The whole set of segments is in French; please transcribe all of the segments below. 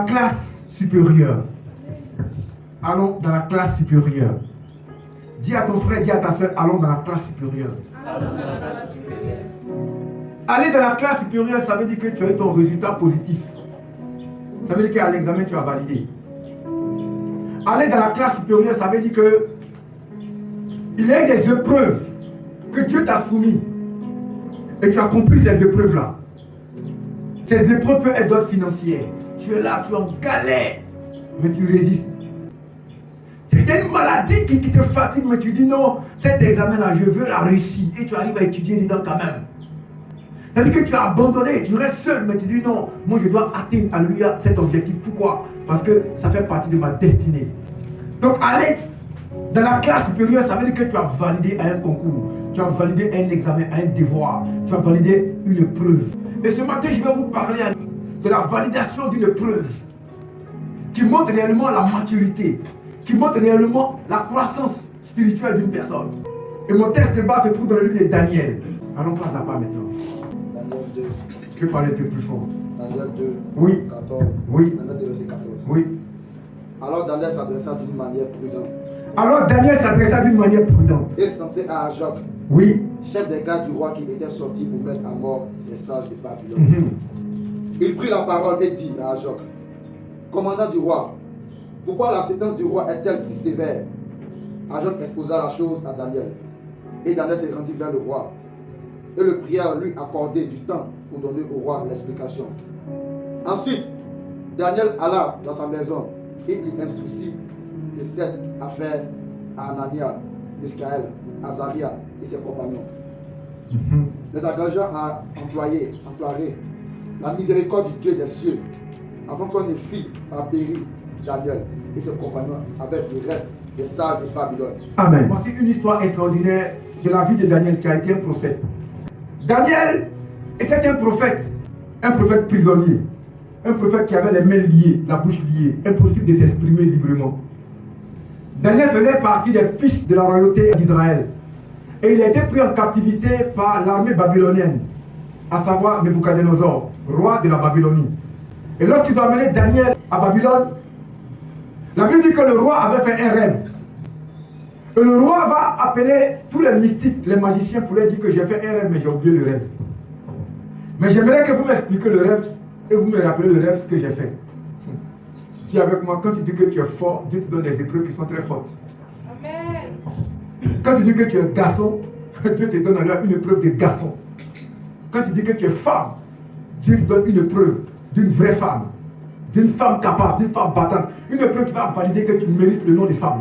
classe supérieure. Allons dans la classe supérieure. Dis à ton frère, dis à ta soeur, allons dans la classe supérieure. Aller dans la classe supérieure, ça veut dire que tu as eu ton résultat positif. Ça veut dire qu'à l'examen, tu as validé. Aller dans la classe supérieure, ça veut dire que il y a des épreuves que Dieu t'a soumises. Et tu as compris ces épreuves-là. Ces épreuves peuvent être d'autres financières. Tu es là, tu es en galère, mais tu résistes. C'est une maladie qui te fatigue, mais tu dis non, cet examen-là, je veux la réussir. Et tu arrives à étudier dedans quand même. C'est-à-dire que tu as abandonné, tu restes seul, mais tu dis non, moi je dois atteindre, alléluia, cet objectif. Pourquoi? Parce que ça fait partie de ma destinée. Donc aller dans la classe supérieure, ça veut dire que tu as validé un concours, tu as validé un examen, un devoir, tu as validé une épreuve. Et ce matin, je vais vous parler de la validation d'une épreuve qui montre réellement la maturité, qui montre réellement la croissance spirituelle d'une personne. Et mon texte de base se trouve dans le livre de Daniel. Allons pas à pas maintenant. Daniel 2. Je peux parler un peu plus fort. Daniel 2. Oui. 14. Oui. Daniel 2, verset 14. Oui. Alors Daniel s'adressa d'une manière prudente. Alors Daniel s'adressa d'une manière prudente. Et censé à Arioc, Oui. chef des gardes du roi qui était sorti pour mettre à mort les sages de Babylone. Il prit la parole et dit à Arioc, commandant du roi, pourquoi la sentence du roi est-elle si sévère? Arioc exposa la chose à Daniel. Et Daniel se rendit vers le roi. Et le pria lui accorder du temps pour donner au roi l'explication. Ensuite, Daniel alla dans sa maison et il instruisit de cette affaire à Anania, Michaël, Azaria et ses compagnons. Les engageant à employer la miséricorde du Dieu des cieux, avant qu'on ne fît pas périr Daniel et ses compagnons avec le reste des sages de Babylone. Amen. Voici une histoire extraordinaire de la vie de Daniel qui a été un prophète. Daniel était un prophète prisonnier, un prophète qui avait les mains liées, la bouche liée, impossible de s'exprimer librement. Daniel faisait partie des fils de la royauté d'Israël et il a été pris en captivité par l'armée babylonienne, à savoir Nebuchadnezzar, roi de la Babylonie. Et lorsqu'ils ont amené Daniel à Babylone, la Bible dit que le roi avait fait un rêve. Et le roi va appeler tous les mystiques, les magiciens, pour leur dire que j'ai fait un rêve, mais j'ai oublié le rêve. Mais j'aimerais que vous m'expliquiez le rêve et vous me rappelez le rêve que j'ai fait. Dis avec moi, quand tu dis que tu es fort, Dieu te donne des épreuves qui sont très fortes. Amen. Quand tu dis que tu es garçon, Dieu te donne alors une épreuve de garçon. Quand tu dis que tu es femme, Dieu te donne une épreuve d'une vraie femme, d'une femme capable, d'une femme battante. Une épreuve qui va valider que tu mérites le nom de femme.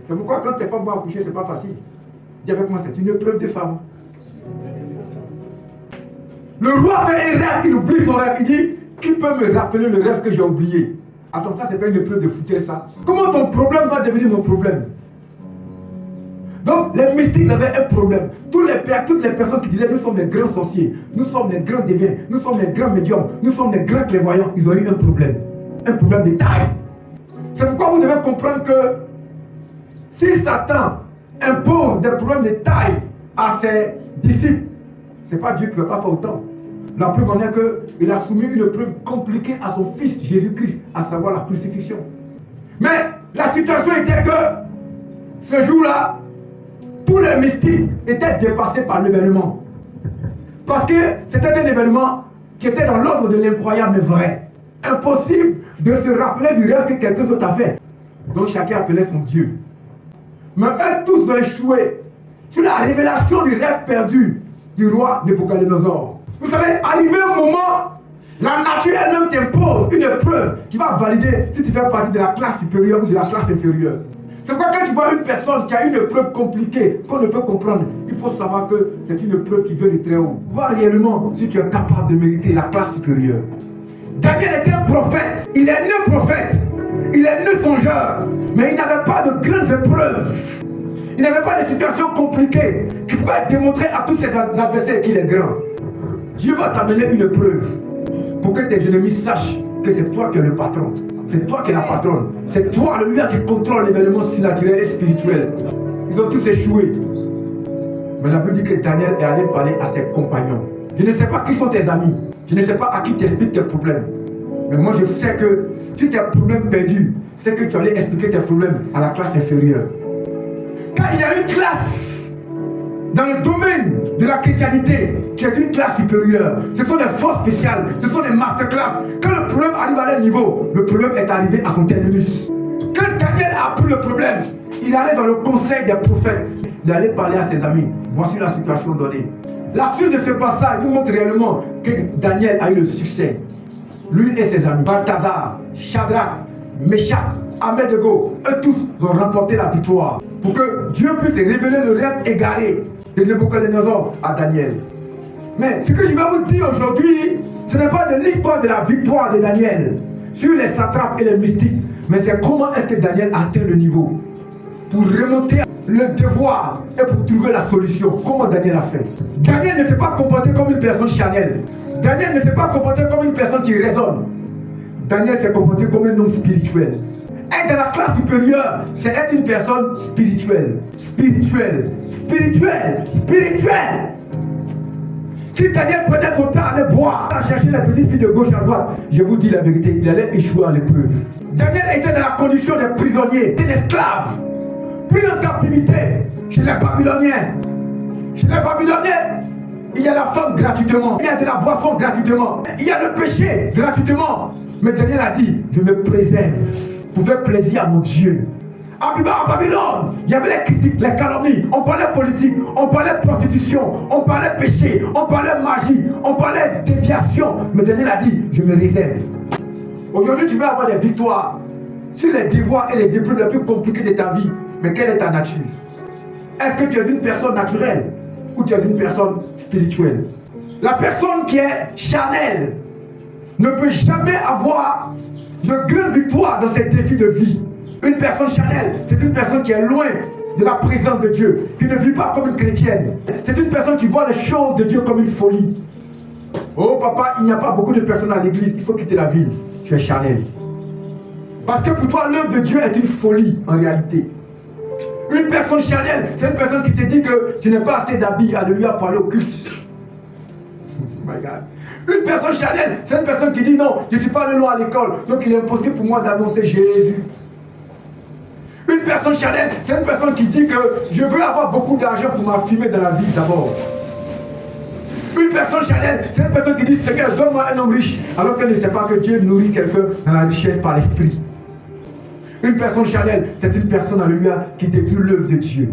C'est pourquoi quand tes femmes vont accoucher, ce n'est pas facile. Dis avec moi, c'est une épreuve de femme. Le roi fait un rêve, il oublie son rêve. Il dit, qui peut me rappeler le rêve que j'ai oublié? Attends, ça c'est pas une épreuve de foutaise ça. Comment ton problème va devenir mon problème? Donc les mystiques avaient un problème. Toutes les personnes qui disaient nous sommes les grands sorciers, nous sommes les grands déviants, nous sommes les grands médiums, nous sommes les grands clairvoyants, ils ont eu un problème de taille. C'est pourquoi vous devez comprendre que si Satan impose des problèmes de taille à ses disciples, ce n'est pas Dieu qui ne va pas faire autant. La preuve en est qu'il a soumis une preuve compliquée à son fils Jésus-Christ, à savoir la crucifixion. Mais la situation était que ce jour-là, tous les mystiques étaient dépassés par l'événement. Parce que c'était un événement qui était dans l'ordre de l'incroyable mais vrai. Impossible de se rappeler du rêve que quelqu'un d'autre a fait. Donc chacun appelait son Dieu. Mais eux tous ont échoué sur la révélation du rêve perdu du roi Nebuchadnezzar. Vous savez, arrivé un moment, la nature elle-même t'impose une épreuve qui va valider si tu fais partie de la classe supérieure ou de la classe inférieure. C'est pourquoi quand tu vois une personne qui a une épreuve compliquée qu'on ne peut comprendre, il faut savoir que c'est une épreuve qui vient de très haut. Vois réellement si tu es capable de mériter la classe supérieure. Daniel était un prophète. Il est né prophète. Il est né songeur. Mais il n'avait pas de grandes épreuves. Il n'avait pas de situations compliquées qui pouvaient démontrer à tous ses adversaires qu'il est grand. Dieu va t'amener une épreuve pour que tes ennemis sachent que c'est toi qui es le patron. C'est toi qui es la patronne. C'est toi le lieu qui contrôle l'événement surnaturel et spirituel. Ils ont tous échoué. Mais la Bible dit que Daniel est allé parler à ses compagnons. Je ne sais pas qui sont tes amis. Je ne sais pas à qui t'expliques tes problèmes. Mais moi je sais que si tes problèmes perdus, c'est que tu allais expliquer tes problèmes à la classe inférieure. Quand il y a une classe dans le domaine de la chrétienté qui est une classe supérieure, ce sont des forces spéciales, ce sont des masterclass. Quand le problème arrive à leur niveau, le problème est arrivé à son terminus. Quand Daniel a appris le problème, il allait dans le conseil des prophètes, il allait parler à ses amis. Voici la situation donnée. La suite de ce passage nous montre réellement que Daniel a eu le succès. Lui et ses amis, Balthazar, Shadrach, Meshach, Abednego, eux tous ont remporté la victoire. Pour que Dieu puisse révéler le rêve égaré de Nebuchadnezzar à Daniel. Mais ce que je vais vous dire aujourd'hui, ce n'est pas de l'histoire de la victoire de Daniel sur les satrapes et les mystiques, mais c'est comment est-ce que Daniel a atteint le niveau pour remonter le devoir et pour trouver la solution. Comment Daniel a fait? Daniel ne s'est pas comporté comme une personne charnelle. Daniel ne s'est pas comporté comme une personne qui raisonne. Daniel s'est comporté comme un homme spirituel. Être dans la classe supérieure, c'est être une personne spirituelle. Spirituelle. Spirituelle. Spirituelle. Si Daniel prenait son temps à aller boire, à chercher les petites filles de gauche à droite, je vous dis la vérité, il allait échouer à l'épreuve. Daniel était dans la condition des prisonniers, des esclaves, pris en captivité chez les Babyloniens. Chez les Babyloniens, il y a la femme gratuitement, il y a de la boisson gratuitement, il y a le péché gratuitement. Mais Daniel a dit, je me préserve pour faire plaisir à mon Dieu. À Babylone, il y avait les critiques, les calomnies, on parlait politique, on parlait prostitution, on parlait péché, on parlait magie, on parlait déviation. Mais Daniel a dit, je me réserve. Aujourd'hui, tu vas avoir des victoires sur les devoirs et les épreuves les plus compliquées de ta vie. Mais quelle est ta nature? Est-ce que tu es une personne naturelle ou tu es une personne spirituelle? La personne qui est charnelle ne peut jamais avoir de grandes victoires dans ses défis de vie. Une personne charnelle, c'est une personne qui est loin de la présence de Dieu, qui ne vit pas comme une chrétienne. C'est une personne qui voit les choses de Dieu comme une folie. Oh papa, il n'y a pas beaucoup de personnes à l'église, il faut quitter la ville. Tu es charnel. Parce que pour toi, l'œuvre de Dieu est une folie en réalité. Une personne charnelle, c'est une personne qui se dit que tu n'as pas assez d'habits, alléluia, pour aller au culte. Oh my God. Une personne charnelle, c'est une personne qui dit non, je ne suis pas le long à l'école, donc il est impossible pour moi d'annoncer Jésus. Une personne charnelle, c'est une personne qui dit que je veux avoir beaucoup d'argent pour m'affimer dans la vie d'abord. Une personne charnelle, c'est une personne qui dit Seigneur, donne-moi un homme riche, alors qu'elle ne sait pas que Dieu nourrit quelqu'un dans la richesse par l'esprit. Une personne charnelle, c'est une personne, alléluia, qui détruit l'œuvre de Dieu.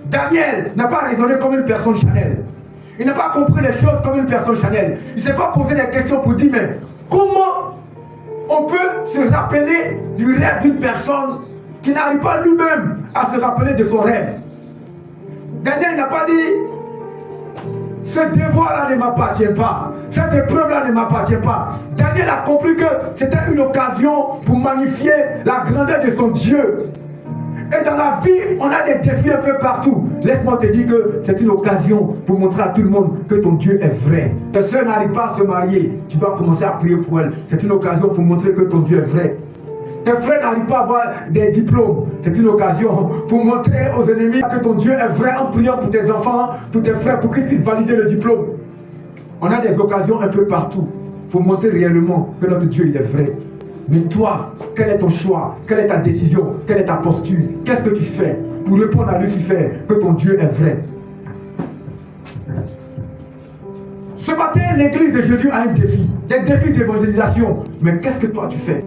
Daniel n'a pas raisonné comme une personne charnelle. Il n'a pas compris les choses comme une personne charnelle. Il ne s'est pas posé des questions pour dire, mais comment on peut se rappeler du rêve d'une personne qui n'arrive pas lui-même à se rappeler de son rêve? Daniel n'a pas dit, ce devoir-là ne m'appartient pas, cette épreuve-là ne m'appartient pas. Daniel a compris que c'était une occasion pour magnifier la grandeur de son Dieu. Et dans la vie, on a des défis un peu partout. Laisse-moi te dire que c'est une occasion pour montrer à tout le monde que ton Dieu est vrai. Ta soeur n'arrive pas à se marier, tu dois commencer à prier pour elle. C'est une occasion pour montrer que ton Dieu est vrai. Tes frères n'arrivent pas à avoir des diplômes. C'est une occasion pour montrer aux ennemis que ton Dieu est vrai en priant pour tes enfants, pour tes frères, pour qu'ils puissent valider le diplôme. On a des occasions un peu partout pour montrer réellement que notre Dieu il est vrai. Mais toi, quel est ton choix? Quelle est ta décision? Quelle est ta posture? Qu'est-ce que tu fais pour répondre à Lucifer que ton Dieu est vrai? Ce matin, l'église de Jésus a un défi. Des défis d'évangélisation. Mais qu'est-ce que toi tu fais?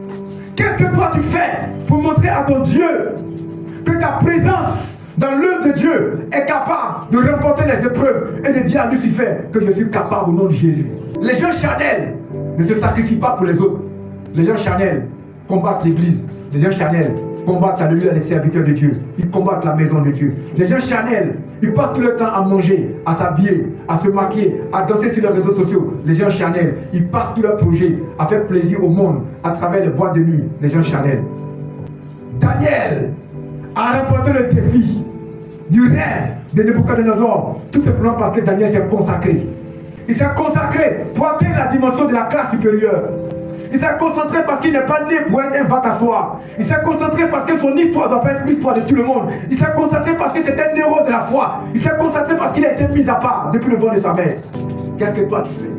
Qu'est-ce que toi tu fais pour montrer à ton Dieu que ta présence dans l'œuvre de Dieu est capable de remporter les épreuves et de dire à Lucifer que je suis capable au nom de Jésus? Les gens charnels ne se sacrifient pas pour les autres. Les gens charnels combattent l'église. Les gens charnels combattent les serviteurs de Dieu. Ils combattent la maison de Dieu. Les gens charnels, ils passent tout le temps à manger, à s'habiller, à se maquiller, à danser sur les réseaux sociaux. Les gens charnels, ils passent tout leur projet à faire plaisir au monde à travers les boîtes de nuit. Les gens charnels. Daniel a remporté le défi du rêve de Nebuchadnezzar, tout simplement parce que Daniel s'est consacré. Il s'est consacré pour atteindre la dimension de la classe supérieure. Il s'est concentré parce qu'il n'est pas né pour être un va-t'asseoir. Il s'est concentré parce que son histoire doit pas être l'histoire de tout le monde. Il s'est concentré parce que c'est un héros de la foi. Il s'est concentré parce qu'il a été mis à part depuis le ventre de sa mère. Qu'est-ce que toi tu fais?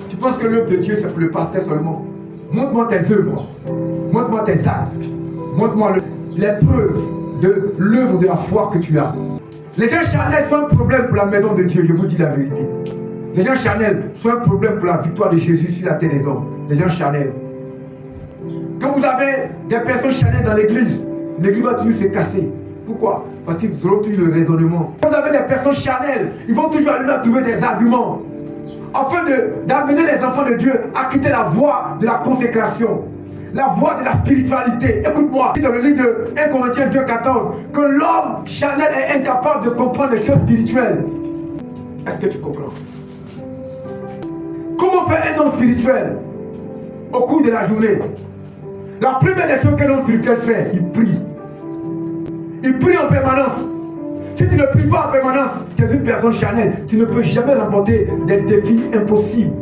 Tu penses que l'œuvre de Dieu c'est pour le pasteur seulement? Montre-moi tes œuvres. Montre-moi tes actes. Montre-moi les preuves de l'œuvre de la foi que tu as. Les gens charnels sont un problème pour la maison de Dieu, je vous dis la vérité. Les gens charnels sont un problème pour la victoire de Jésus sur la terre des hommes. Les gens charnels. Quand vous avez des personnes charnelles dans l'église va toujours se casser. Pourquoi? Parce qu'ils auront toujours le raisonnement. Quand vous avez des personnes charnelles, ils vont toujours aller à trouver des arguments afin d'amener les enfants de Dieu à quitter la voie de la consécration, la voie de la spiritualité. Écoute-moi, dans le livre de 1 Corinthiens 2,14, que l'homme charnel est incapable de comprendre les choses spirituelles. Est-ce que tu comprends? Comment faire un homme spirituel au cours de la journée? La première des choses qu'un homme spirituel fait, il prie. Il prie en permanence. Si tu ne pries pas en permanence, tu es une personne charnelle. Tu ne peux jamais remporter des défis impossibles,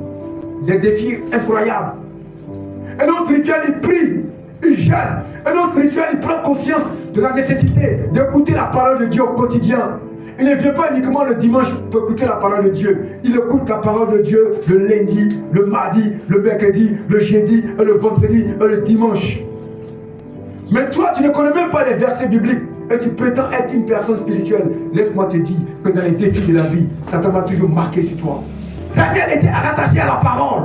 des défis incroyables. Un homme spirituel, il prie, il jeûne. Un homme spirituel, il prend conscience de la nécessité d'écouter la parole de Dieu au quotidien. Il ne vient pas uniquement le dimanche pour écouter la parole de Dieu. Il écoute la parole de Dieu le lundi, le mardi, le mercredi, le jeudi, et le vendredi et le dimanche. Mais toi, tu ne connais même pas les versets bibliques et tu prétends être une personne spirituelle. Laisse-moi te dire que dans les défis de la vie, Satan va toujours marquer sur toi. Daniel était rattaché à la parole.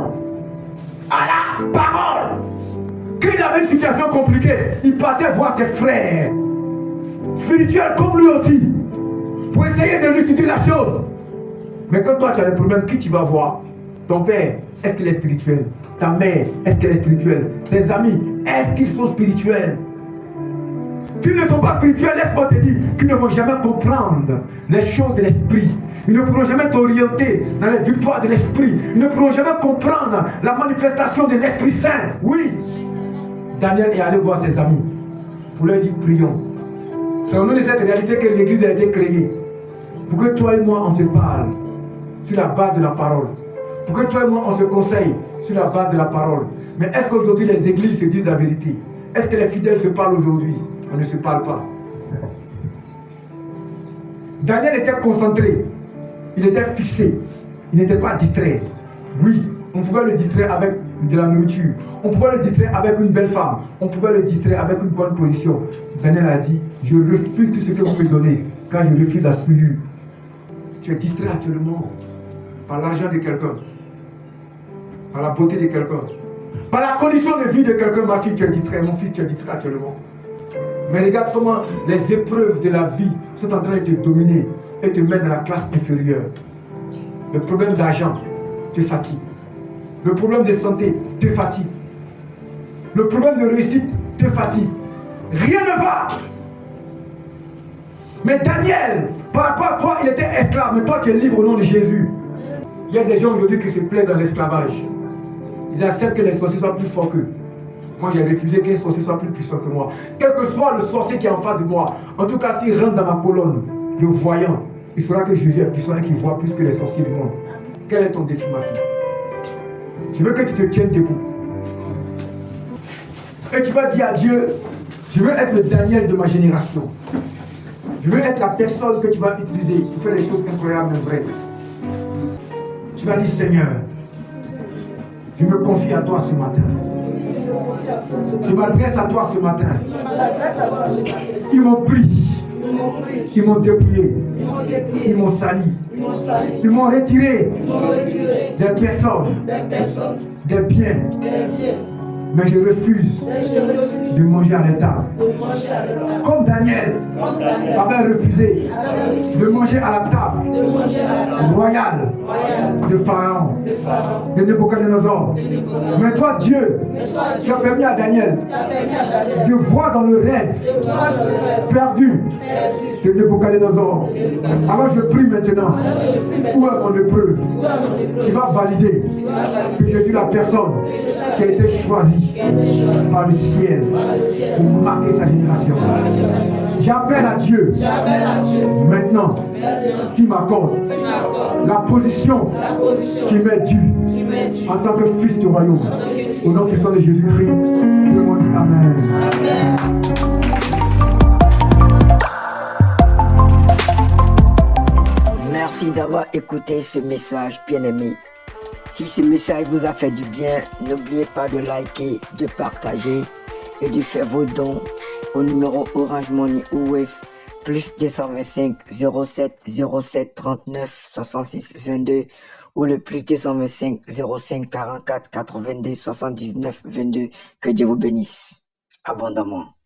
À la parole. Quand il avait une situation compliquée, il partait voir ses frères spirituels comme lui aussi, pour essayer de lui situer la chose. Mais quand toi tu as des problèmes, qui tu vas voir? Ton père, est-ce qu'il est spirituel? Ta mère, est-ce qu'elle est spirituelle? Tes amis, est-ce qu'ils sont spirituels? S'ils ne sont pas spirituels, laisse-moi te dire qu'ils ne vont jamais comprendre les choses de l'esprit. Ils ne pourront jamais t'orienter dans les victoires de l'esprit. Ils ne pourront jamais comprendre la manifestation de l'Esprit Saint. Oui, Daniel est allé voir ses amis pour leur dire prions. C'est au nom de cette réalité que l'église a été créée. Pour que toi et moi on se parle sur la base de la parole. Pour que toi et moi on se conseille sur la base de la parole. Mais est-ce qu'aujourd'hui les églises se disent la vérité? Est-ce que les fidèles se parlent aujourd'hui? On ne se parle pas. Daniel était concentré. Il était fixé. Il n'était pas distrait. Oui, on pouvait le distraire avec de la nourriture. On pouvait le distraire avec une belle femme. On pouvait le distraire avec une bonne position. Daniel a dit, je refuse tout ce que vous me donnez, car je refuse la souillure. Tu es distrait actuellement par l'argent de quelqu'un, par la beauté de quelqu'un, par la condition de vie de quelqu'un. Ma fille, tu es distrait. Mon fils, tu es distrait actuellement. Mais regarde comment les épreuves de la vie sont en train de te dominer et te mettre dans la classe inférieure. Le problème d'argent te fatigue. Le problème de santé te fatigue. Le problème de réussite te fatigue. Rien ne va. Mais Daniel, par rapport à toi, il était esclave. Mais toi, tu es libre au nom de Jésus. Il y a des gens aujourd'hui qui se plaisent dans l'esclavage. Ils acceptent que les sorciers soient plus forts qu'eux. Moi, j'ai refusé que les sorciers soient plus puissants que moi. Quel que soit le sorcier qui est en face de moi, en tout cas, s'il rentre dans ma colonne de voyant, il saura que Jésus est puissant et qu'il voit plus que les sorciers du monde. Quel est ton défi, ma fille? Je veux que tu te tiennes debout. Et tu vas dire à Dieu, je veux être le Daniel de ma génération. Je veux être la personne que tu vas utiliser pour faire des choses incroyables et vraies. Tu vas dire, Seigneur, je me confie à toi ce matin. Je m'adresse à toi ce matin. Ils m'ont pris. Ils m'ont dépouillé. Ils m'ont sali. Ils m'ont retiré des personnes, des biens. Mais je refuse de manger à l'état. Comme Daniel avait refusé de manger à la table royale de Pharaon, de Nebuchadnezzar. Mais toi, Dieu, tu as permis à Daniel de voir dans le rêve perdu de Nebuchadnezzar. Alors je prie maintenant, où est mon épreuve qui va valider que je suis la personne qui a été choisie par le ciel pour marquer sa génération. J'appelle à Dieu maintenant qui m'accorde la position qui m'est due en tant que fils du royaume. Au nom puissant de Jésus-Christ, je vous dis Amen. Merci d'avoir écouté ce message, bien-aimé. Si ce message vous a fait du bien, n'oubliez pas de liker, de partager et de faire vos dons au numéro Orange Money ou Wave plus 225 07 07 39 66 22 ou le plus 225 05 44 82 79 22. Que Dieu vous bénisse abondamment.